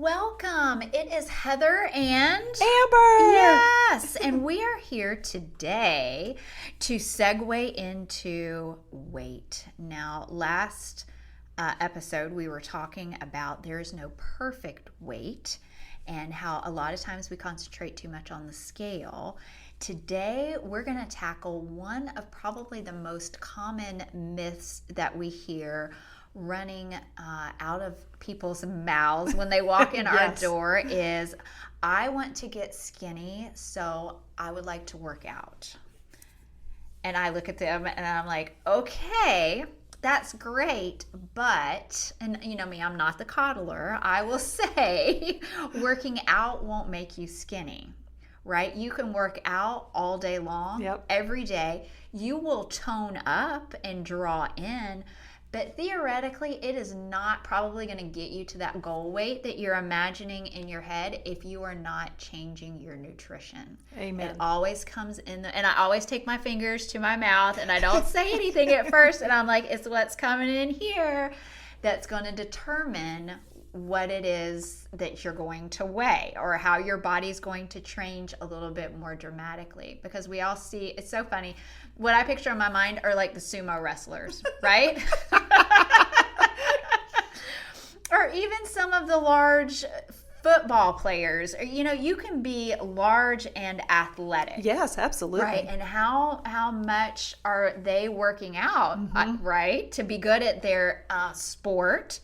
Welcome. It is Heather and Amber. Yes, and we are here today to segue into weight. Now, last episode we were talking about there is no perfect weight and how a lot of times we concentrate too much on the scale. Today, we're going to tackle one of probably the most common myths that we hear running out of people's mouths when they walk in Yes. our door is, I want to get skinny, so I would like to work out. And I look at them and I'm like, okay, that's great, but, and you know me, I'm not the coddler. I will say working out won't make you skinny, right? You can work out all day long, every day. You will tone up and draw in, but theoretically, it is not probably going to get you to that goal weight that you're imagining in your head if you are not changing your nutrition. Amen. It always comes in, and I always take my fingers to my mouth and I don't say anything at first. And I'm like, it's what's coming in here that's going to determine what it is that you're going to weigh or how your body's going to change a little bit more dramatically. Because we all see, it's so funny, what I picture in my mind are like the sumo wrestlers, right? Or even some of the large football players. You know, you can be large and athletic. Yes, absolutely. Right. And how much are they working out, right, to be good at their sport?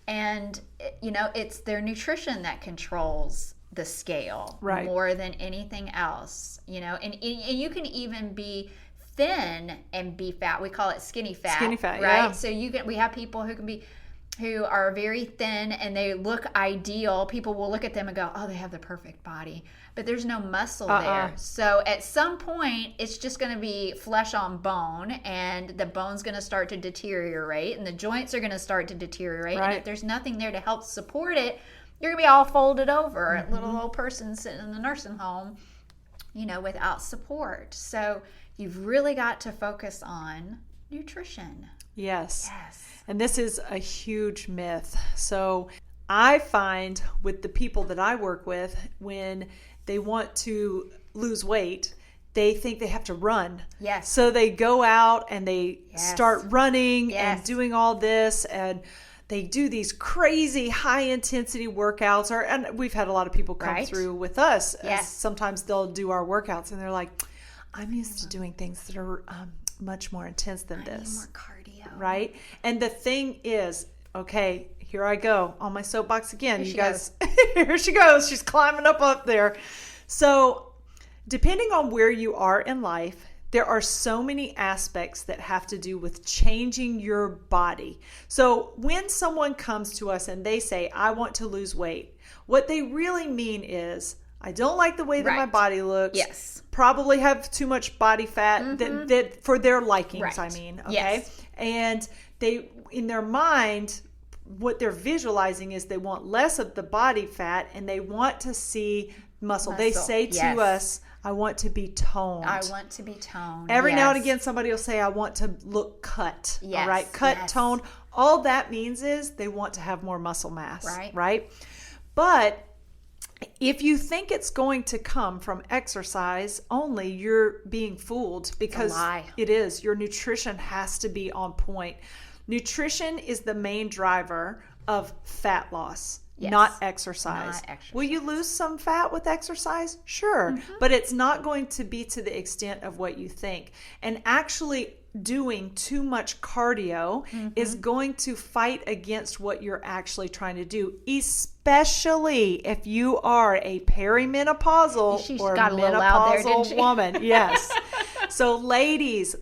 And, you know, it's their nutrition that controls the scale more than anything else, you know, and you can even be thin and be fat. We call it skinny fat. Skinny fat, right? yeah. So we have people who are very thin and they look ideal. People will look at them and go, oh, they have the perfect body, but there's no muscle there. So at some point, it's just going to be flesh on bone, and the bone's going to start to deteriorate, and the joints are going to start to deteriorate. And if there's nothing there to help support it, you're going to be all folded over, a little old person sitting in the nursing home, you know, without support. So you've really got to focus on nutrition. Yes. And this is a huge myth. So I find with the people that I work with, when they want to lose weight, they think they have to run. Yes. So they go out and they start running and doing all this, and they do these crazy high intensity workouts. And we've had a lot of people come through with us. Sometimes they'll do our workouts and they're like, I'm used to doing things that are much more intense than this. Need more cardio. Right? And the thing is, okay, here I go on my soapbox again. You guys, here she goes. She's climbing up there. So depending on where you are in life, there are so many aspects that have to do with changing your body. So when someone comes to us and they say, I want to lose weight, what they really mean is, I don't like the way that my body looks. Yes. Probably have too much body fat that for their likings, I mean. Okay. Yes. And they, in their mind, what they're visualizing is they want less of the body fat and they want to see muscle. They say to us, I want to be toned. I want to be toned. Every now and again, somebody will say, I want to look cut. Yes. All right. Cut, toned. All that means is they want to have more muscle mass. Right. But if you think it's going to come from exercise only, you're being fooled, because it is. Your nutrition has to be on point. Nutrition is the main driver of fat loss, not exercise. Will you lose some fat with exercise? Sure. But it's not going to be to the extent of what you think. And actually doing too much cardio is going to fight against what you're actually trying to do, especially if you are a perimenopausal or menopausal woman. Yes. So ladies,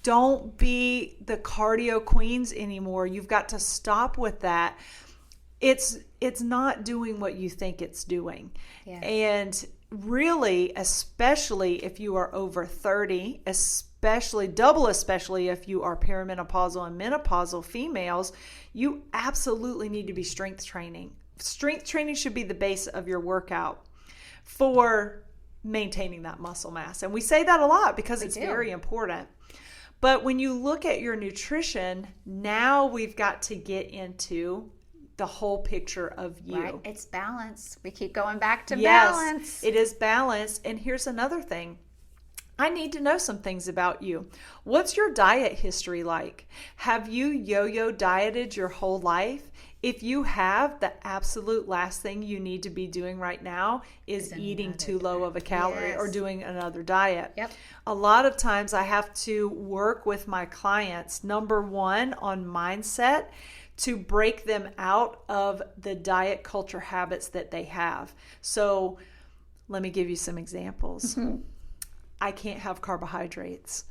don't be the cardio queens anymore. You've got to stop with that. It's not doing what you think it's doing. And really, especially if you are over 30, especially if you are perimenopausal and menopausal females, you absolutely need to be strength training. Strength training should be the base of your workout for maintaining that muscle mass. And we say that a lot because it's very important. But when you look at your nutrition, now we've got to get into the whole picture of you. Right. It's balance. We keep going back to yes, balance. It is balance. And here's another thing. I need to know some things about you. What's your diet history like? Have you yo-yo dieted your whole life? If you have, the absolute last thing you need to be doing right now is eating too low of a calorie or doing another diet. Yep. A lot of times I have to work with my clients, number one, on mindset to break them out of the diet culture habits that they have. So let me give you some examples. I can't have carbohydrates.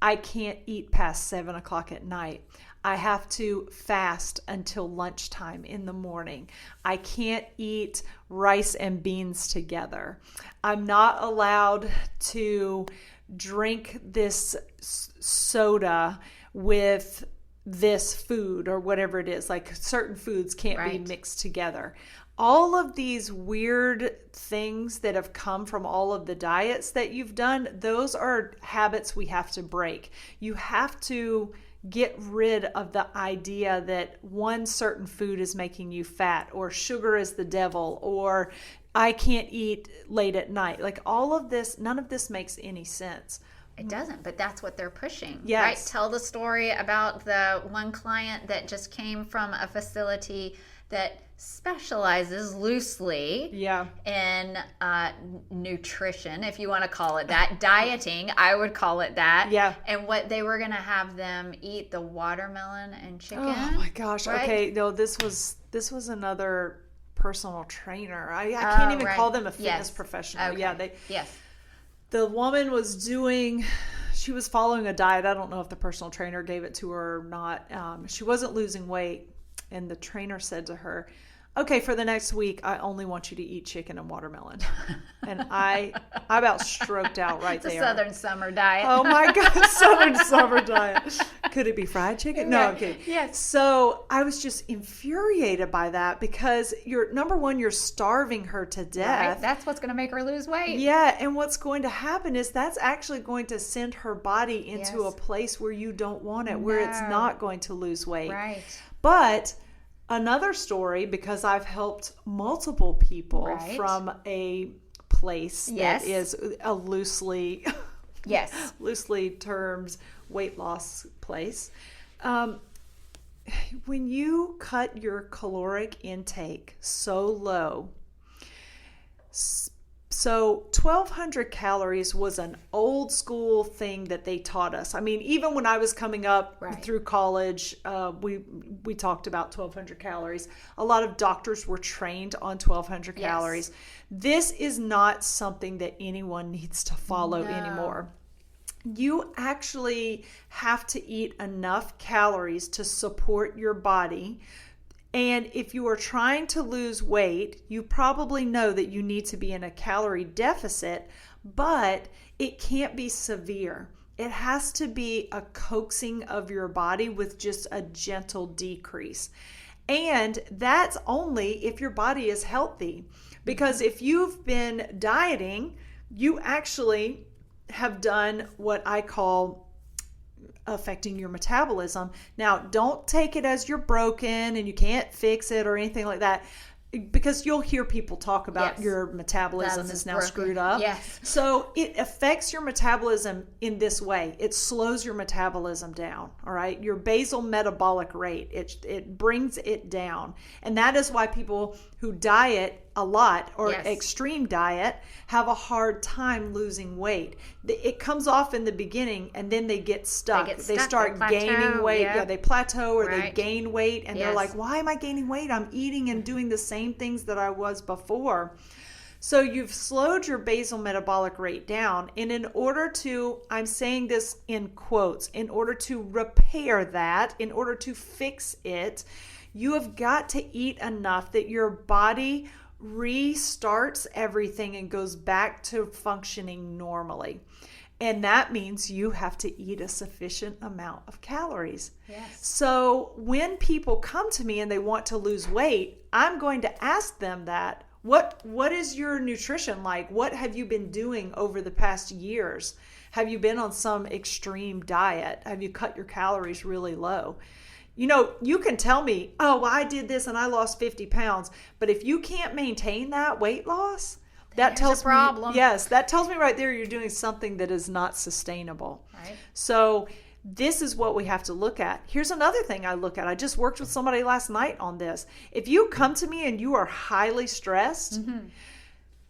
I can't eat past 7 o'clock at night. I have to fast until lunchtime in the morning. I can't eat rice and beans together. I'm not allowed to drink this soda with this food or whatever it is. Like certain foods can't be mixed together. All of these weird things that have come from all of the diets that you've done, those are habits we have to break. You have to get rid of the idea that one certain food is making you fat, or sugar is the devil, or I can't eat late at night. Like all of this, none of this makes any sense. It doesn't, but that's what they're pushing. Yes. Right? Tell the story about the one client that just came from a facility that specializes loosely in nutrition, if you want to call it that. Dieting, I would call it that. Yeah. And what they were going to have them eat the watermelon and chicken. Oh my gosh. Right? Okay, no, this was another personal trainer. I can't even call them a fitness professional. Okay. Yeah, the woman was she was following a diet. I don't know if the personal trainer gave it to her or not. She wasn't losing weight. And the trainer said to her, okay, for the next week, I only want you to eat chicken and watermelon. And I about stroked out right there. It's a Southern summer diet. Oh my God, Southern summer diet. Could it be fried chicken? No, I'm kidding. Yes. So I was just infuriated by that because number one, you're starving her to death. Right. That's what's going to make her lose weight. Yeah, and what's going to happen is that's actually going to send her body into a place where you don't want it, where it's not going to lose weight. Right. But another story, because I've helped multiple people from a place that is a loosely termed weight loss place. When you cut your caloric intake so low, so 1,200 calories was an old school thing that they taught us. I mean, even when I was coming up through college, we talked about 1,200 calories. A lot of doctors were trained on 1,200 calories. This is not something that anyone needs to follow anymore. You actually have to eat enough calories to support your body. And if you are trying to lose weight, you probably know that you need to be in a calorie deficit, but it can't be severe. It has to be a coaxing of your body with just a gentle decrease. And that's only if your body is healthy. Because if you've been dieting, you actually have done what I call affecting your metabolism. Now, don't take it as you're broken and you can't fix it or anything like that, because you'll hear people talk about your metabolism is now broken. Screwed up. Yes. So it affects your metabolism in this way. It slows your metabolism down, all right? Your basal metabolic rate, it brings it down. And that is why people who diet a lot or extreme diet have a hard time losing weight. It comes off in the beginning and then they get stuck. They start gaining weight. Yeah, they plateau or they gain weight and they're like, why am I gaining weight? I'm eating and doing the same things that I was before. So you've slowed your basal metabolic rate down. And in order to, I'm saying this in quotes, in order to repair that, in order to fix it, you have got to eat enough that your body restarts everything and goes back to functioning normally. And that means you have to eat a sufficient amount of calories. Yes. So when people come to me and they want to lose weight, I'm going to ask them that. What is your nutrition like? What have you been doing over the past years? Have you been on some extreme diet? Have you cut your calories really low? You can tell me, oh, well, I did this and I lost 50 pounds. But if you can't maintain that weight loss, that tells me, yes, that tells me right there you're doing something that is not sustainable. Right. So this is what we have to look at. Here's another thing I look at. I just worked with somebody last night on this. If you come to me and you are highly stressed,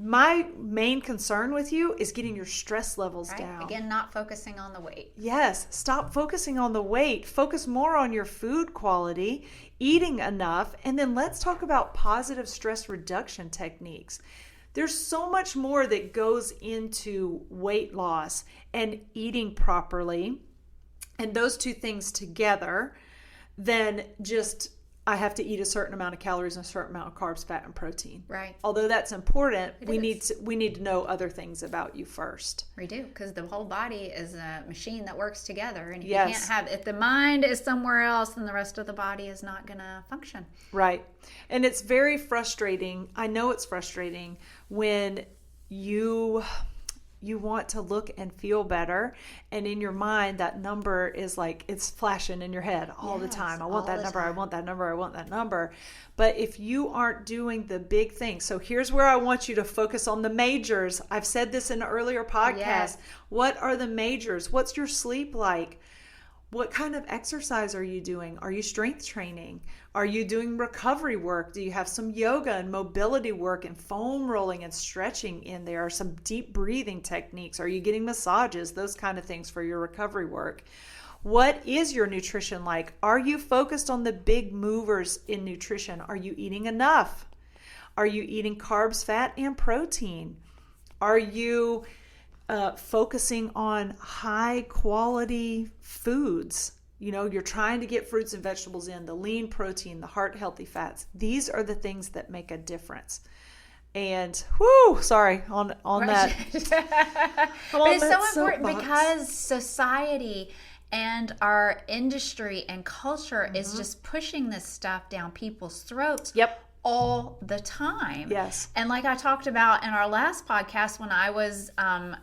my main concern with you is getting your stress levels down. Again, not focusing on the weight. Yes. Stop focusing on the weight. Focus more on your food quality, eating enough, and then let's talk about positive stress reduction techniques. There's so much more that goes into weight loss and eating properly, and those two things together, than just I have to eat a certain amount of calories and a certain amount of carbs, fat, and protein. Right. Although that's important, we need to know other things about you first. We do, because the whole body is a machine that works together, and if you can't have, if the mind is somewhere else, then the rest of the body is not going to function. Right. And it's very frustrating. I know it's frustrating when you want to look and feel better, and in your mind that number is like it's flashing in your head all the time. I want that number, I want that number, I want that number. But if you aren't doing the big things, so here's where I want you to focus on the majors. I've said this in an earlier podcast. Yes. What are the majors? What's your sleep like? What kind of exercise are you doing? Are you strength training? Are you doing recovery work? Do you have some yoga and mobility work and foam rolling and stretching in there? Are some deep breathing techniques? Are you getting massages? Those kind of things for your recovery work. What is your nutrition like? Are you focused on the big movers in nutrition? Are you eating enough? Are you eating carbs, fat, and protein? Are you focusing on high quality foods? You're trying to get fruits and vegetables in, the lean protein, the heart healthy fats. These are the things that make a difference. And sorry on that. But it's so important because society and our industry and culture is just pushing this stuff down people's throats. Yep. All the time. Yes. And like I talked about in our last podcast, when I was, I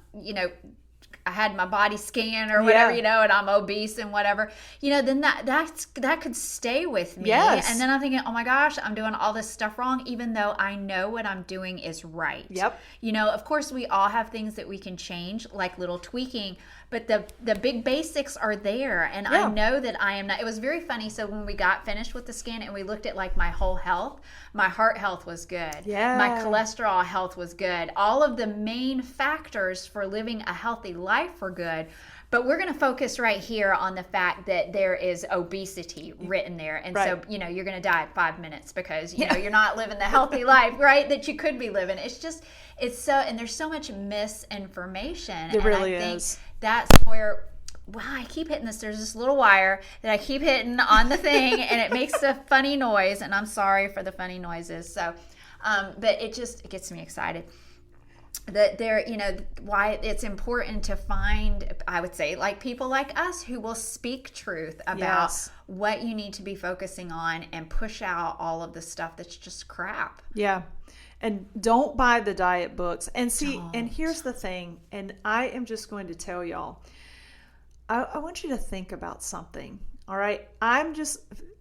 had my body scan or whatever, and I'm obese and whatever, then that could stay with me. Yes. And then I'm thinking, oh my gosh, I'm doing all this stuff wrong, even though I know what I'm doing is right. Yep. Of course we all have things that we can change, like little tweaking, but the big basics are there. And I know that I am not. It was very funny. So when we got finished with the scan and we looked at like my whole health, my heart health was good. Yeah. My cholesterol health was good. All of the main factors for living a healthy life were good. But we're going to focus right here on the fact that there is obesity written there. And so, you're going to die at 5 minutes because, you're not living the healthy life, right, that you could be living. It's so, and there's so much misinformation. There really is. That's where, I keep hitting this. There's this little wire that I keep hitting on the thing, and it makes a funny noise. And I'm sorry for the funny noises. So, but it gets me excited. That there, why it's important to find, I would say, like people like us who will speak truth about what you need to be focusing on and push out all of the stuff that's just crap. Yeah. And don't buy the diet books. And see, and here's the thing, and I am just going to tell y'all, I want you to think about something. All right.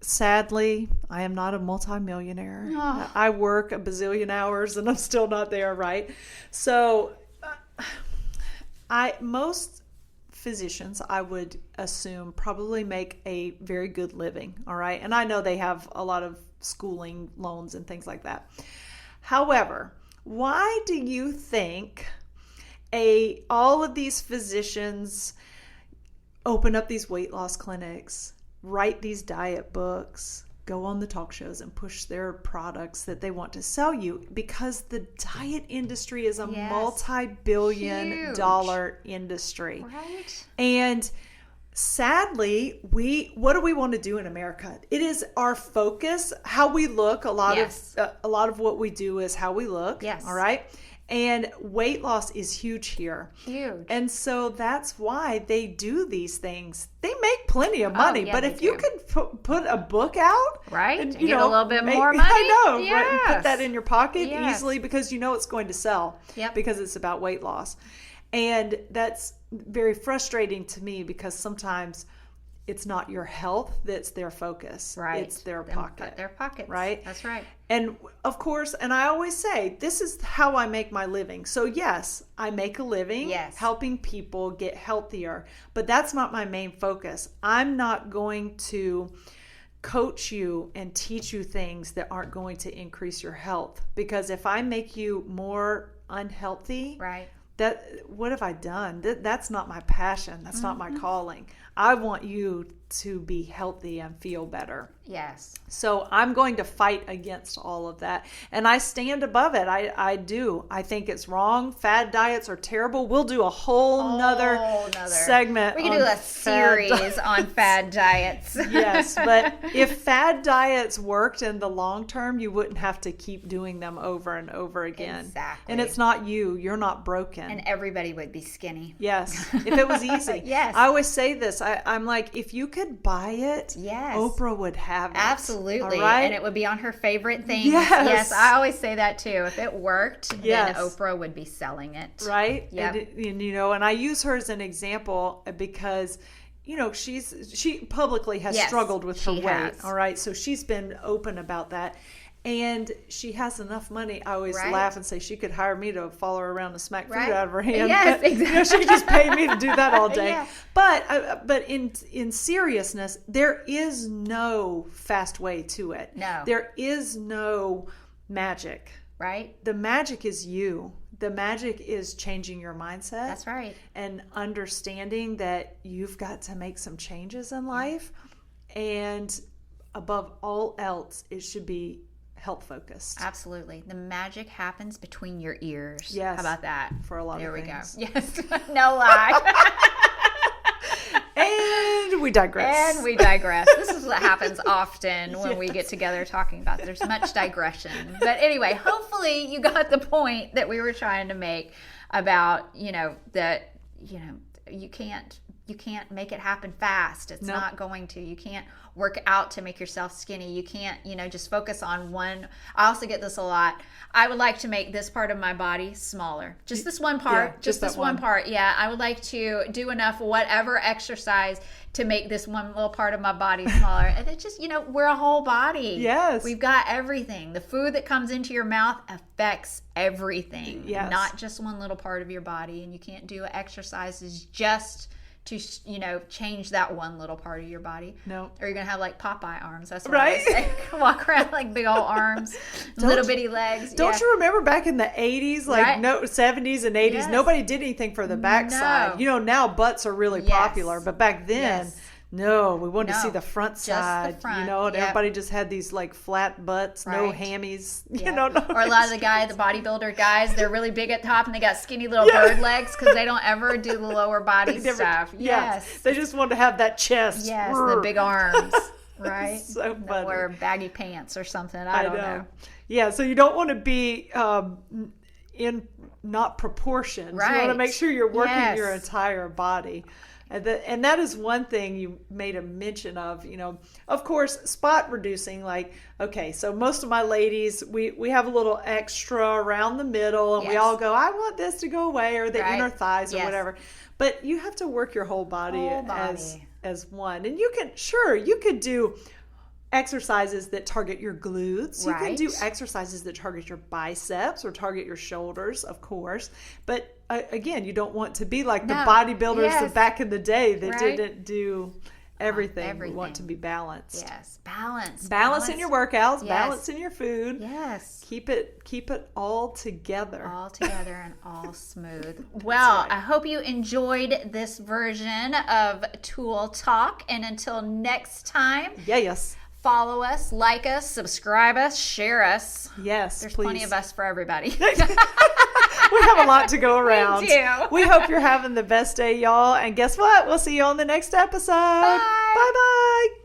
Sadly, I am not a multimillionaire. Oh. I work a bazillion hours and I'm still not there, right? So most physicians, I would assume, probably make a very good living. All right. And I know they have a lot of schooling loans and things like that. However, why do you think all of these physicians open up these weight loss clinics, write these diet books, go on the talk shows and push their products that they want to sell you? Because the diet industry is a multi-billion dollar industry. Right. And sadly, what do we want to do in America? It is our focus, how we look. A lot of what we do is how we look. Yes. All right. And weight loss is huge here. Huge. And so that's why they do these things. They make plenty of money. But if you can put a book out. Right. And, get a little bit more money. I know. Yes. Right? Put that in your pocket easily because you know it's going to sell. Yep. Because it's about weight loss. And that's very frustrating to me because sometimes it's not your health that's their focus. Right. It's their pocket. Their pockets. Right. That's right. And of course, and I always say, this is how I make my living. So yes, I make a living helping people get healthier, but that's not my main focus. I'm not going to coach you and teach you things that aren't going to increase your health, because if I make you more unhealthy, right, what have I done? That's not my passion. That's not my calling. I want you to be healthy and feel better. Yes. So I'm going to fight against all of that. And I stand above it. I do. I think it's wrong. Fad diets are terrible. We'll do a whole nother segment. We can do a series on fad diets. Yes. But if fad diets worked in the long term, you wouldn't have to keep doing them over and over again. Exactly. And it's not you. You're not broken. And everybody would be skinny. Yes. If it was easy. Yes. I always say this. I'm like, if you could buy it, yes, Oprah would have it. Absolutely. Right? And it would be on her favorite things. Yes. I always say that too. If it worked, yes, then Oprah would be selling it. Right? Yep. And I use her as an example because she publicly has struggled with her weight. All right. So she's been open about that. And she has enough money. I always laugh and say she could hire me to follow her around and smack food out of her hand. Yes, but, exactly. She could just pay me to do that all day. Yeah. But in seriousness, there is no fast way to it. No. There is no magic. Right. The magic is you. The magic is changing your mindset. That's right. And understanding that you've got to make some changes in life. And above all else, it should be health focused. Absolutely. The magic happens between your ears. Yes. How about that? For a lot of things. There we go. Yes. No lie. And we digress. This is what happens often when we get together talking about it. There's much digression. But anyway, hopefully you got the point that we were trying to make about, that, you can't make it happen fast. It's not going to. You can't work out to make yourself skinny. You can't, just focus on one. I also get this a lot. I would like to make this part of my body smaller. Just this one part. Yeah, just this one part. Yeah. I would like to do enough whatever exercise to make this one little part of my body smaller. And it's just, we're a whole body. Yes. We've got everything. The food that comes into your mouth affects everything. Yes. Not just one little part of your body. And you can't do exercises just to change that one little part of your body. No. Or you're going to have like Popeye arms. That's what I say. Walk around like big old arms, little bitty legs. Don't you remember back in the 80s, 70s and 80s, yes, nobody did anything for the backside. No. Now butts are really popular, but back then, no, we wanted to see the front side, just the front. And everybody just had these like flat butts, no hammies, Or a lot of the bodybuilder guys, they're really big at the top and they got skinny little bird legs because they don't ever do the lower body stuff. Yes. They just want to have that chest. Yes, the big arms, right? So funny. Wear baggy pants or something. I don't know. Yeah, so you don't want to be in not proportions. Right. You want to make sure you're working your entire body. And that is one thing you made a mention of, of course, spot reducing. So most of my ladies, we have a little extra around the middle and we all go, I want this to go away, or the inner thighs or whatever. But you have to work your whole body. As one. And you could do exercises that target your glutes. You can do exercises that target your biceps or target your shoulders, of course. But again, you don't want to be like the bodybuilders of back in the day that didn't do everything. We want to be balanced. Yes, balance. Balance in your workouts, balance in your food. Yes. Keep it all together. All together and all smooth. Well, I hope you enjoyed this version of Tool Talk. And until next time. Yes. Follow us, like us, subscribe us, share us. Yes, There's plenty of us for everybody. We have a lot to go around. We do. We hope you're having the best day, y'all. And guess what? We'll see you on the next episode. Bye. Bye-bye.